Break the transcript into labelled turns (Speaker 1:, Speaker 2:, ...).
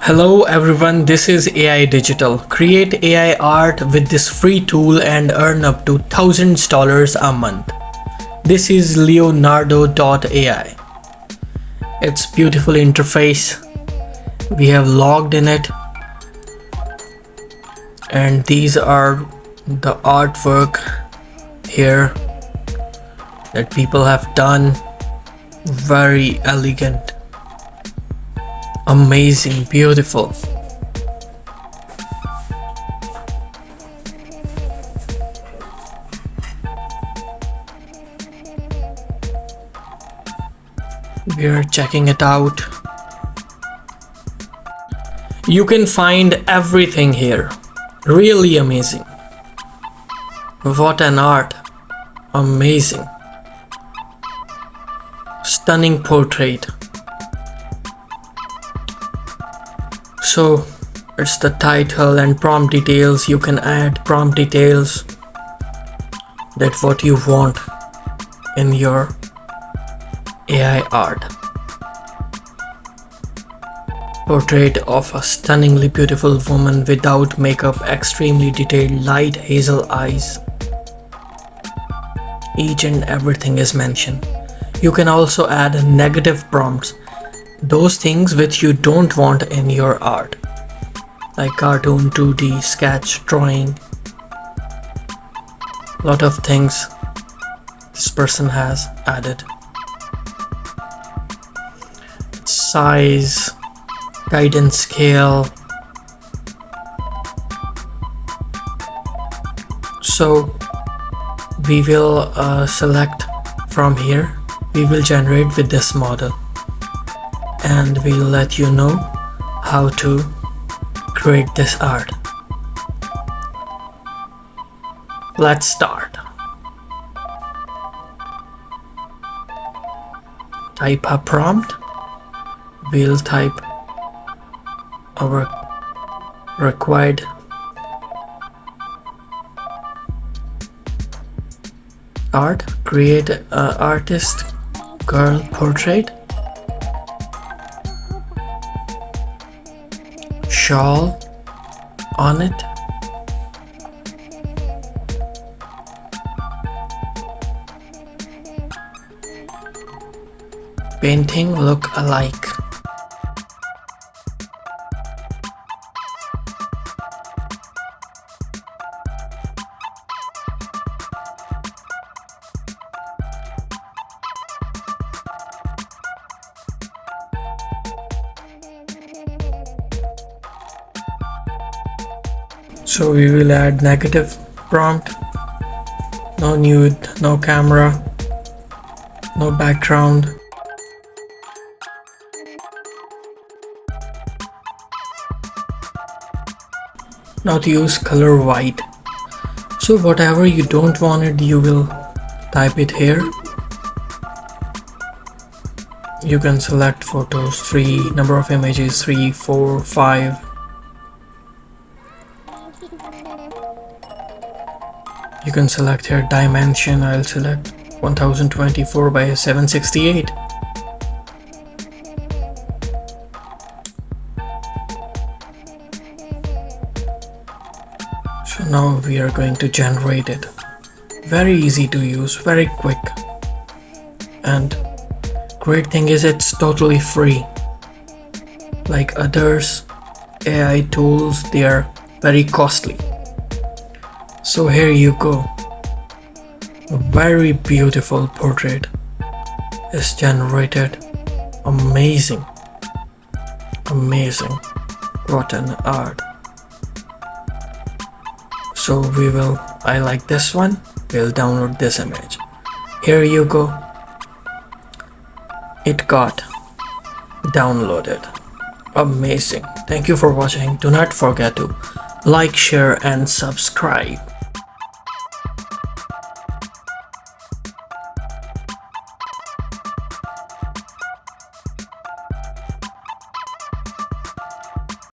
Speaker 1: Hello everyone, this is AI Digital. Create AI art with this free tool and earn up to $1000 a month. This is Leonardoai. It's beautiful interface. We have logged in it. And these are the artwork here that people have done. Very elegant. Amazing, beautiful. We are checking it out. You can find everything here. Really amazing. What an art. Amazing. Stunning portrait. So it's the title and prompt details. You can add prompt details that what you want in your AI art. Portrait of a stunningly beautiful woman without makeup, extremely detailed light hazel eyes. Each and everything is mentioned. You can also add negative prompts. Those things which you don't want in your art, like cartoon, 2D, sketch, drawing. Lot of things this person has added. Size, guidance scale. So we will select from here. We will generate with this model. And we'll let you know how to create this art. Let's start. Type a prompt. We'll type our required art. Create an artist girl portrait. Shawl on it. Painting look alike. So we will add negative prompt. No nude, no camera, no background. Not use color white. So whatever you don't want it, you will type it here. You can select photos, 3, number of images, 3, 4, 5. You can select here dimension. I'll select 1024 by 768. So now we are going to generate it. Very easy to use, very quick. And great thing is it's totally free. Like others AI tools, they are very costly. So here you go. A very beautiful portrait is generated. Amazing. Amazing. What an art. So I like this one. We'll download this image. Here you go. It got downloaded. Amazing. Thank you for watching. Do not forget to like, share and subscribe.